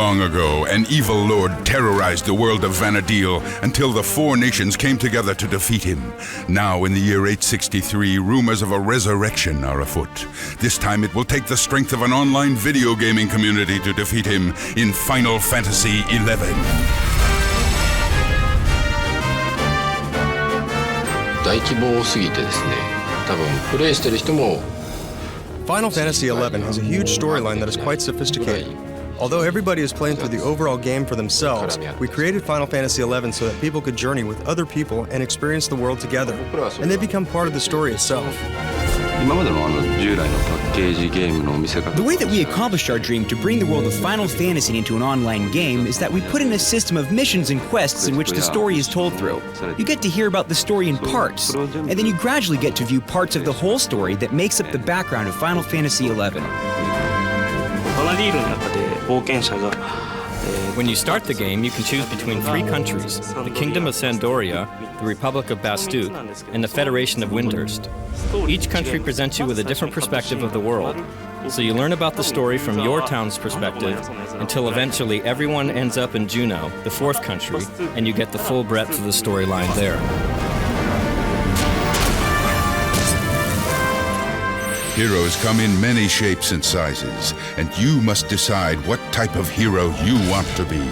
long ago, an evil lord terrorized the world of Vana'diel until the four nations came together to defeat him. Now, in the year 863, rumors of a resurrection are afoot. This time it will take the strength of an online video gaming community to defeat him in Final Fantasy XI. Final Fantasy XI has a huge storyline that is quite sophisticated. Although everybody is playing through the overall game for themselves, we created Final Fantasy XI so that people could journey with other people and experience the world together, and they become part of the story itself. The way that we accomplished our dream to bring the world of Final Fantasy into an online game is that we put in a system of missions and quests in which the story is told through. You get to hear about the story in parts, and then you gradually get to view parts of the whole story that makes up the background of Final Fantasy XI. When you start the game, you can choose between three countries: the Kingdom of Sandoria, the Republic of Bastuk, and the Federation of Windhurst. Each country presents you with a different perspective of the world, so you learn about the story from your town's perspective until eventually everyone ends up in Juno, the fourth country, and you get the full breadth of the storyline there. Heroes come in many shapes and sizes, and you must decide what type of hero you want to be.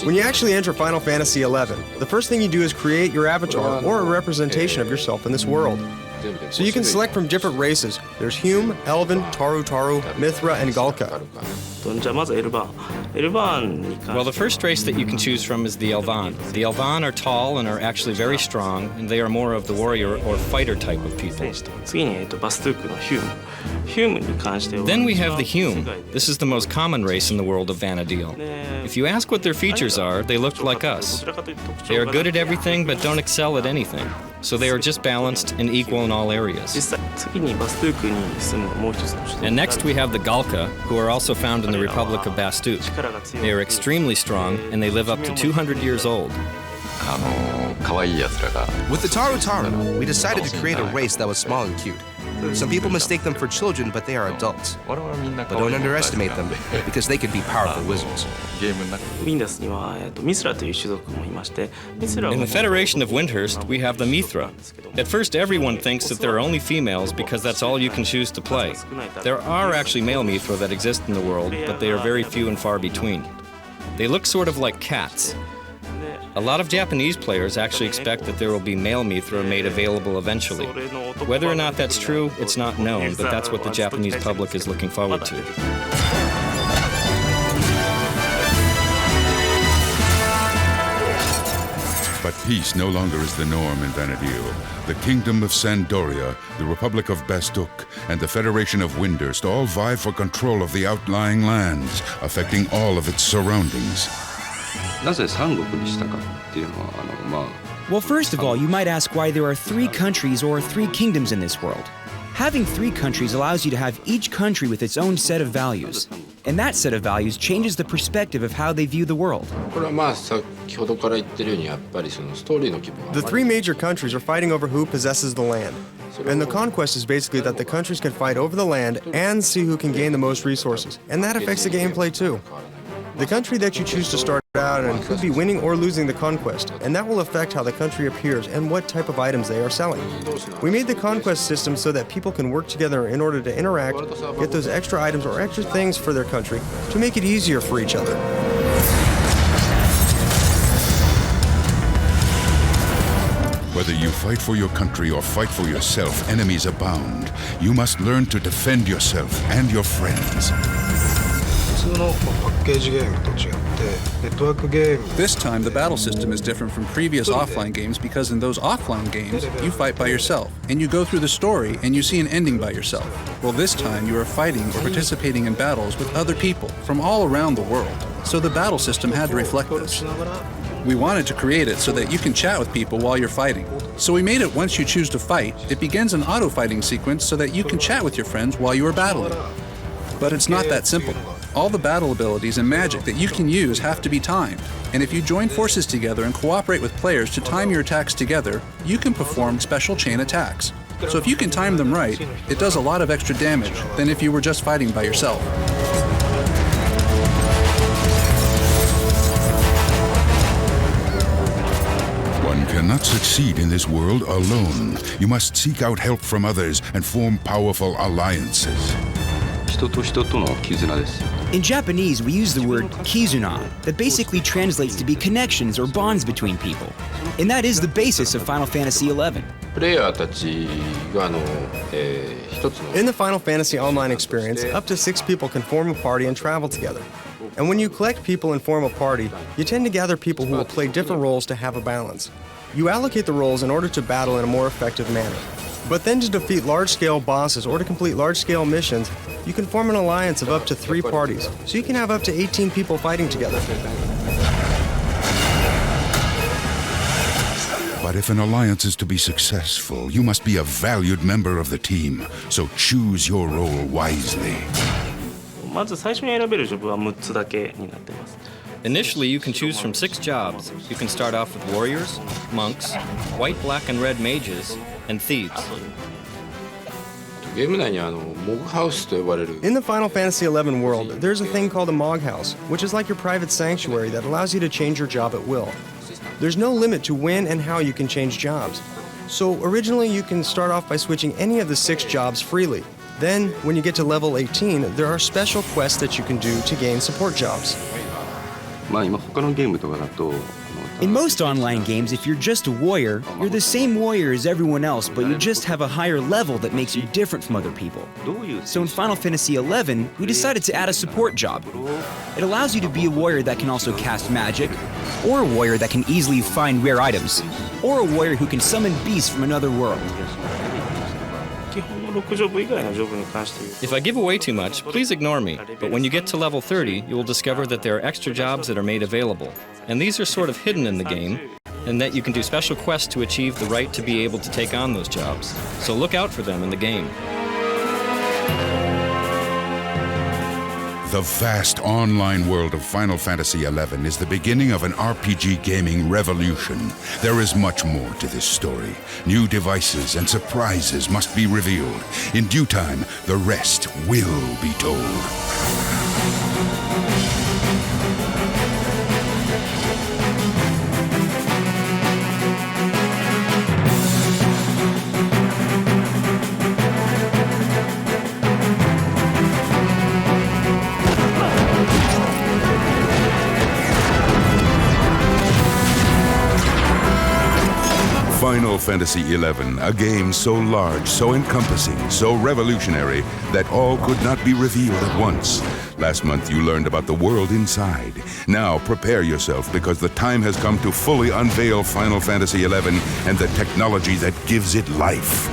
When you actually enter Final Fantasy XI, the first thing you do is create your avatar or a representation of yourself in this world. So you can select from different races. There's Hume, Elven, Taru, Mithra, and Galka. Well, the first race that you can choose from is the Elvan. The Elvan are tall and are actually very strong, and they are more of the warrior or fighter type of people. Then we have the Hume. This is the most common race in the world of Vana'diel. If you ask what their features are, they look like us. They are good at everything but don't excel at anything. So they are just balanced and equal in all areas. And next we have the Galka, who are also found in the Republic of Bastuk. They are extremely strong, and they live up to 200 years old. With the Taru, we decided to create a race that was small and cute. Some people mistake them for children, but they are adults. But don't underestimate them, because they could be powerful wizards. In the Federation of Windhurst, we have the Mithra. At first, everyone thinks that there are only females because that's all you can choose to play. There are actually male Mithra that exist in the world, but they are very few and far between. They look sort of like cats. A lot of Japanese players actually expect that there will be male Mithra made available eventually. Whether or not that's true, it's not known, but that's what the Japanese public is looking forward to. But peace no longer is the norm in Vana'diel. The Kingdom of Sandoria, the Republic of Bastuk, and the Federation of Windhurst all vie for control of the outlying lands, affecting all of its surroundings. Well, first of all, you might ask why there are three countries or three kingdoms in this world. Having three countries allows you to have each country with its own set of values. And that set of values changes the perspective of how they view the world. The three major countries are fighting over who possesses the land. And the conquest is basically that the countries can fight over the land and see who can gain the most resources. And that affects the gameplay too. The country that you choose to start out in could be winning or losing the conquest, and that will affect how the country appears and what type of items they are selling. We made the conquest system so that people can work together in order to interact, get those extra items or extra things for their country to make it easier for each other. Whether you fight for your country or fight for yourself, enemies abound. You must learn to defend yourself and your friends. This time, the battle system is different from previous offline games because in those offline games, you fight by yourself, and you go through the story and you see an ending by yourself. Well, this time you are fighting or participating in battles with other people from all around the world, so the battle system had to reflect this. We wanted to create it so that you can chat with people while you're fighting. So we made it once you choose to fight, it begins an auto-fighting sequence so that you can chat with your friends while you are battling. But it's not that simple. All the battle abilities and magic that you can use have to be timed, and if you join forces together and cooperate with players to time your attacks together, you can perform special chain attacks. So if you can time them right, it does a lot of extra damage than if you were just fighting by yourself. One cannot succeed in this world alone. You must seek out help from others and form powerful alliances. In Japanese, we use the word kizuna, that basically translates to be connections or bonds between people. And that is the basis of Final Fantasy XI. In the Final Fantasy Online experience, up to 6 people can form a party and travel together. And when you collect people and form a party, you tend to gather people who will play different roles to have a balance. You allocate the roles in order to battle in a more effective manner. But then to defeat large-scale bosses or to complete large-scale missions, you can form an alliance of up to 3 parties, so you can have up to 18 people fighting together. But if an alliance is to be successful, you must be a valued member of the team, so choose your role wisely. Initially, you can choose from 6 jobs. You can start off with warriors, monks, white, black, and red mages, and thieves. In the Final Fantasy XI world, there's a thing called a Mog House, which is like your private sanctuary that allows you to change your job at will. There's no limit to when and how you can change jobs. So originally you can start off by switching any of the 6 jobs freely. Then, when you get to level 18, there are special quests that you can do to gain support jobs. In most online games, if you're just a warrior, you're the same warrior as everyone else, but you just have a higher level that makes you different from other people. So in Final Fantasy XI, we decided to add a support job. It allows you to be a warrior that can also cast magic, or a warrior that can easily find rare items, or a warrior who can summon beasts from another world. If I give away too much, please ignore me. But when you get to level 30, you will discover that there are extra jobs that are made available. And these are sort of hidden in the game, and that you can do special quests to achieve the right to be able to take on those jobs. So look out for them in the game. The vast online world of Final Fantasy XI is the beginning of an RPG gaming revolution. There is much more to this story. New devices and surprises must be revealed. In due time, the rest will be told. Final Fantasy XI, a game so large, so encompassing, so revolutionary that all could not be revealed at once. Last month you learned about the world inside. Now prepare yourself because the time has come to fully unveil Final Fantasy XI and the technology that gives it life.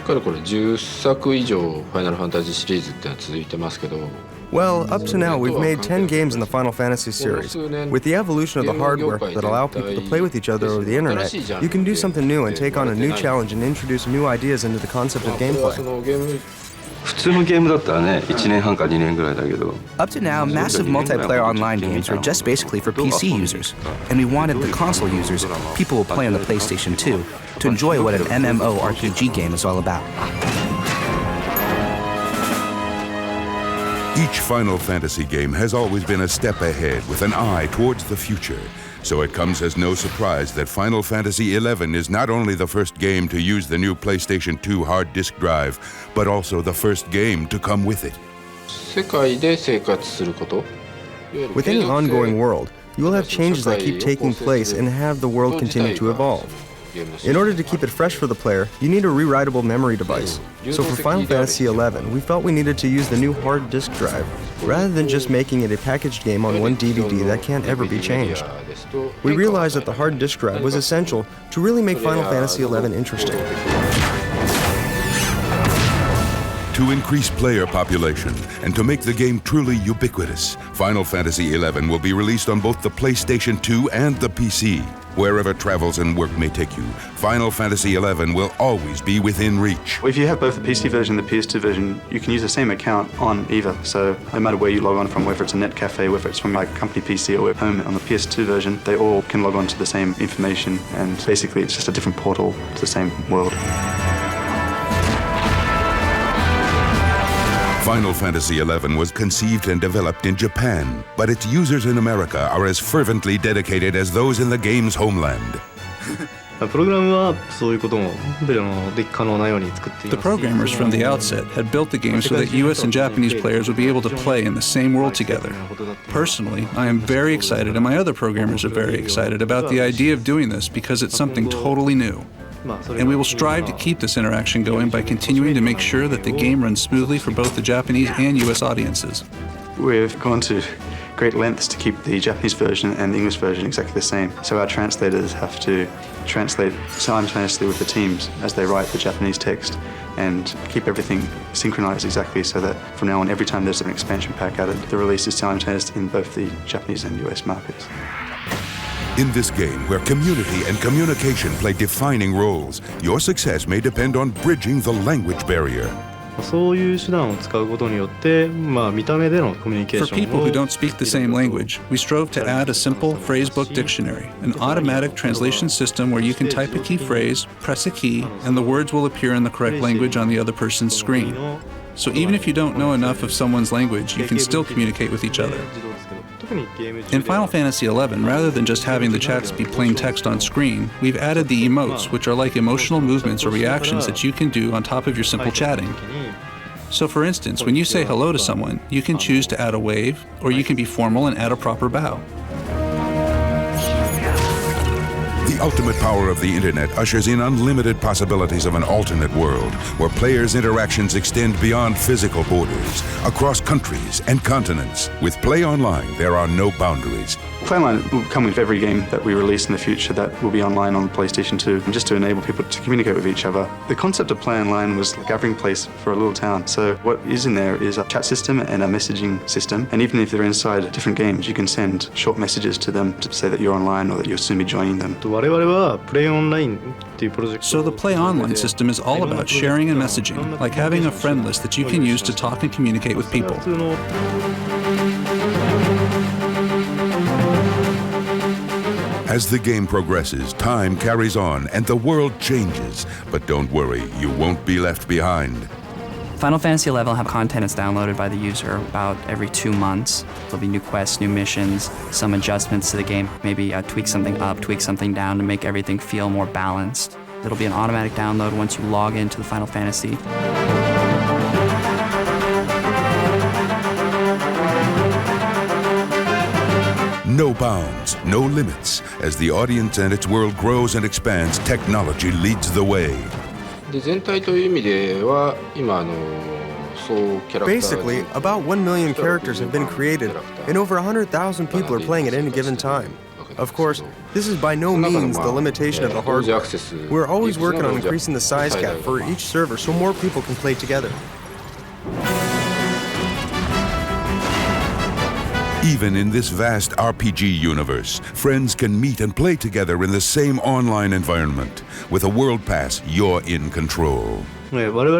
かれこれ10作以上ファイナルファンタジーシリーズってのは続いてますけど Well, up to now, we've made 10 games in the Final Fantasy series. With the evolution of the hardware that allow people to play with each other over the internet, you can do something new and take on a new challenge and introduce new ideas into the concept of gameplay. Up to now, massive multiplayer online games were just basically for PC users, and we wanted the console users, people who play on the PlayStation 2, to enjoy what an MMORPG game is all about. Each Final Fantasy game has always been a step ahead with an eye towards the future. So it comes as no surprise that Final Fantasy XI is not only the first game to use the new PlayStation 2 hard disk drive, but also the first game to come with it. With any ongoing world, you will have changes that keep taking place and have the world continue to evolve. In order to keep it fresh for the player, you need a rewritable memory device. So for Final Fantasy XI, we felt we needed to use the new hard disk drive, rather than just making it a packaged game on one DVD that can't ever be changed. We realized that the hard disk drive was essential to really make Final Fantasy XI interesting. To increase player population and to make the game truly ubiquitous, Final Fantasy XI will be released on both the PlayStation 2 and the PC. Wherever travels and work may take you, Final Fantasy XI will always be within reach. If you have both the PC version and the PS2 version, you can use the same account on either. So no matter where you log on from, whether it's a net cafe, whether it's from my company PC or at home on the PS2 version, they all can log on to the same information, and basically it's just a different portal to the same world. Final Fantasy XI was conceived and developed in Japan, but its users in America are as fervently dedicated as those in the game's homeland. The programmers from the outset had built the game so that US and Japanese players would be able to play in the same world together. Personally, I am very excited, and my other programmers are very excited about the idea of doing this because it's something totally new. And we will strive to keep this interaction going by continuing to make sure that the game runs smoothly for both the Japanese and US audiences. We've gone to great lengths to keep the Japanese version and the English version exactly the same. So our translators have to translate simultaneously with the teams as they write the Japanese text and keep everything synchronized exactly so that from now on, every time there's an expansion pack added, the release is simultaneous in both the Japanese and US markets. In this game, where community and communication play defining roles, your success may depend on bridging the language barrier. For people who don't speak the same language, we strove to add a simple phrasebook dictionary, an automatic translation system where you can type a key phrase, press a key, and the words will appear in the correct language on the other person's screen. So even if you don't know enough of someone's language, you can still communicate with each other. In Final Fantasy XI, rather than just having the chats be plain text on screen, we've added the emotes, which are like emotional movements or reactions that you can do on top of your simple chatting. So for instance, when you say hello to someone, you can choose to add a wave, or you can be formal and add a proper bow. The ultimate power of the internet ushers in unlimited possibilities of an alternate world where players' interactions extend beyond physical borders, across countries and continents. With Play Online, there are no boundaries. Play Online will come with every game that we release in the future that will be online on PlayStation 2, just to enable people to communicate with each other. The concept of Play Online was a gathering place for a little town. So what is in there is a chat system and a messaging system. And even if they're inside different games, you can send short messages to them to say that you're online or that you'll soon be joining them. So the Play Online system is all about sharing and messaging, like having a friend list that you can use to talk and communicate with people. As the game progresses, time carries on and the world changes. But don't worry, you won't be left behind. Final Fantasy XI will have content that's downloaded by the user about every 2 months. There'll be new quests, new missions, some adjustments to the game, maybe tweak something up, tweak something down to make everything feel more balanced. It'll be an automatic download once you log into the Final Fantasy. No bounds, no limits. As the audience and its world grows and expands, technology leads the way. Basically, about 1 million characters have been created, and over 100,000 people are playing at any given time. Of course, this is by no means the limitation of the hardware. We're always working on increasing the size cap for each server so more people can play together. Even in this vast RPG universe, friends can meet and play together in the same online environment. With a World Pass, you're in control. Final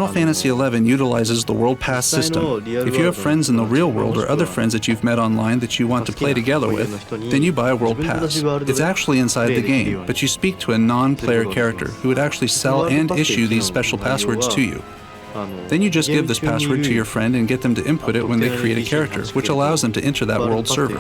Fantasy XI utilizes the World Pass system. If you have friends in the real world or other friends that you've met online that you want to play together with, then you buy a World Pass. It's actually inside the game, but you speak to a non-player character who would actually sell and issue these special passwords to you. Then you just give this password to your friend and get them to input it when they create a character, which allows them to enter that world server.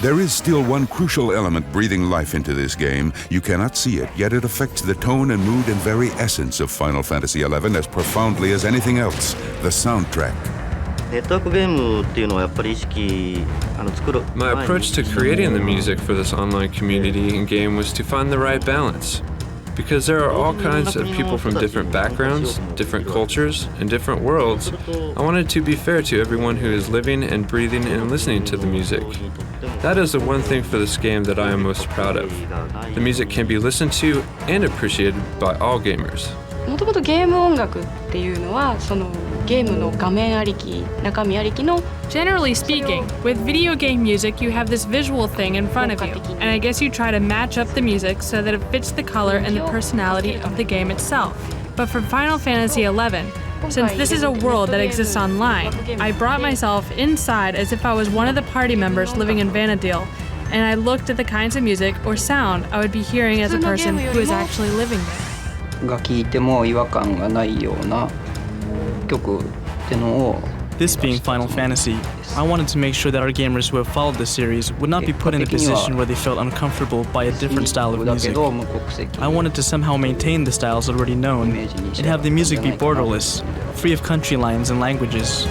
There is still one crucial element breathing life into this game. You cannot see it, yet it affects the tone and mood and very essence of Final Fantasy XI as profoundly as anything else: the soundtrack. My approach to creating the music for this online community and game was to find the right balance. Because there are all kinds of people from different backgrounds, different cultures, and different worlds, I wanted to be fair to everyone who is living and breathing and listening to the music. That is the one thing for this game that I am most proud of. The music can be listened to and appreciated by all gamers. もともとゲーム音楽っていうのはそのゲームの画面ありき、中身ありきの Generally speaking, with video game music you have this visual thing in front of you, and I guess you try to match up the music so that it fits the color and the personality of the game itself. But for Final Fantasy XI, since this is a world that exists online, I brought myself inside as if I was one of the party members living in Vana'diel, and I looked at the kinds of music or sound I would be hearing as a person who is actually living there. が聴いても違和感がないような曲ってのを This being Final Fantasy, I wanted to make sure that our gamers who have followed the series would not be put in a position where they felt uncomfortable by a different style of music. I wanted to somehow maintain the styles already known, and have the music be borderless, free of country lines and languages.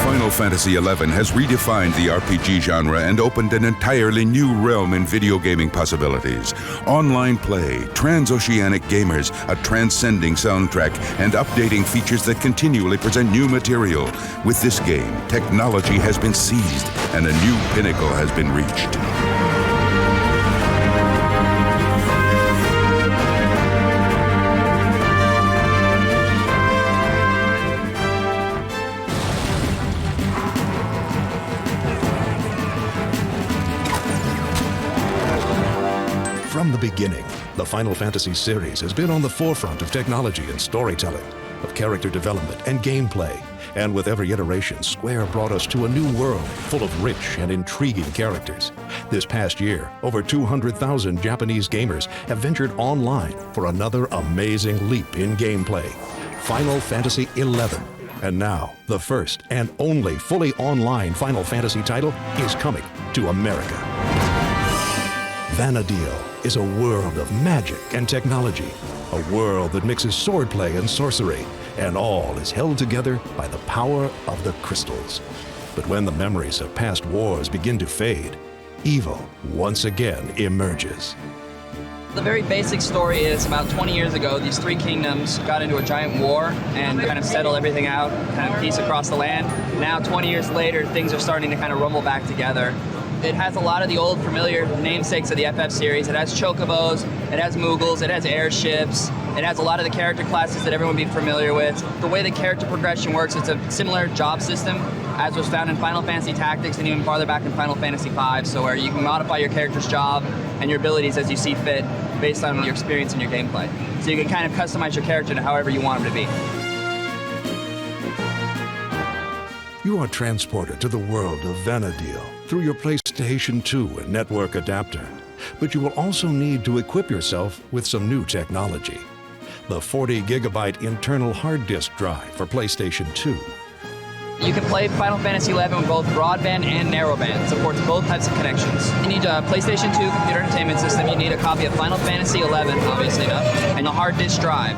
Final Fantasy XI has redefined the RPG genre and opened an entirely new realm in video gaming possibilities. Online play, transoceanic gamers, a transcending soundtrack, and updating features that continually present new material. With this game, technology has been seized and a new pinnacle has been reached. From the beginning, the Final Fantasy series has been on the forefront of technology and storytelling, of character development and gameplay. And with every iteration, Square brought us to a new world full of rich and intriguing characters. This past year, over 200,000 Japanese gamers have ventured online for another amazing leap in gameplay. Final Fantasy XI. And now, the first and only fully online Final Fantasy title is coming to America. Vana'diel is a world of magic and technology, a world that mixes swordplay and sorcery, and all is held together by the power of the crystals. But when the memories of past wars begin to fade, evil once again emerges. The very basic story is about 20 years ago, these three kingdoms got into a giant war and kind of settled everything out, kind of peace across the land. Now, 20 years later, things are starting to kind of rumble back together. It has a lot of the old familiar namesakes of the FF series. It has chocobos, it has Moogles, it has airships, it has a lot of the character classes that everyone would be familiar with. The way the character progression works, it's a similar job system as was found in Final Fantasy Tactics and even farther back in Final Fantasy V, so where you can modify your character's job and your abilities as you see fit based on your experience and your gameplay. So you can kind of customize your character to however you want him to be. You are transported to the world of Vana'diel through your PlayStation 2 and network adapter. But you will also need to equip yourself with some new technology. The 40-gigabyte internal hard disk drive for PlayStation 2. You can play Final Fantasy XI with both broadband and narrowband. It supports both types of connections. You need a PlayStation 2 computer entertainment system. You need a copy of Final Fantasy XI, obviously enough, and a hard disk drive.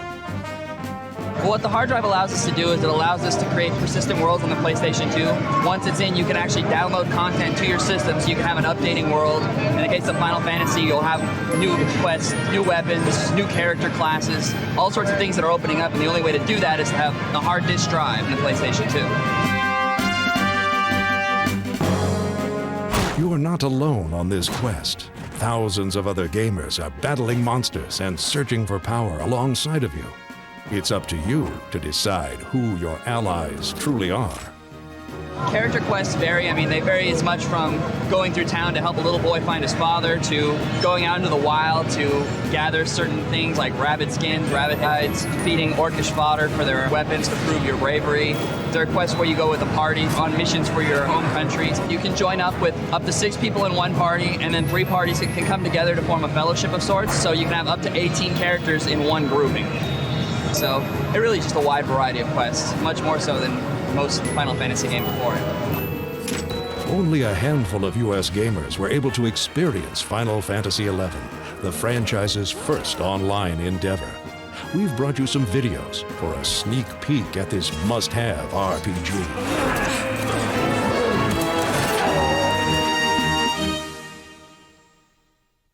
Well, what the hard drive allows us to do is it allows us to create persistent worlds on the PlayStation 2. Once it's in, you can actually download content to your system so you can have an updating world. In the case of Final Fantasy, you'll have new quests, new weapons, new character classes, all sorts of things that are opening up, and the only way to do that is to have a hard disk drive in the PlayStation 2. You are not alone on this quest. Thousands of other gamers are battling monsters and searching for power alongside of you. It's up to you to decide who your allies truly are. Character quests vary. I mean, they vary as much from going through town to help a little boy find his father, to going out into the wild to gather certain things like rabbit skins, rabbit hides, defeating orcish fodder for their weapons to prove your bravery. There are quests where you go with a party on missions for your home countries. You can join up with up to 6 people in one party, and then 3 parties can come together to form a fellowship of sorts, so you can have up to 18 characters in one grouping. So it really just a wide variety of quests, much more so than most Final Fantasy games before it. Only a handful of US gamers were able to experience Final Fantasy XI, the franchise's first online endeavor. We've brought you some videos for a sneak peek at this must-have RPG.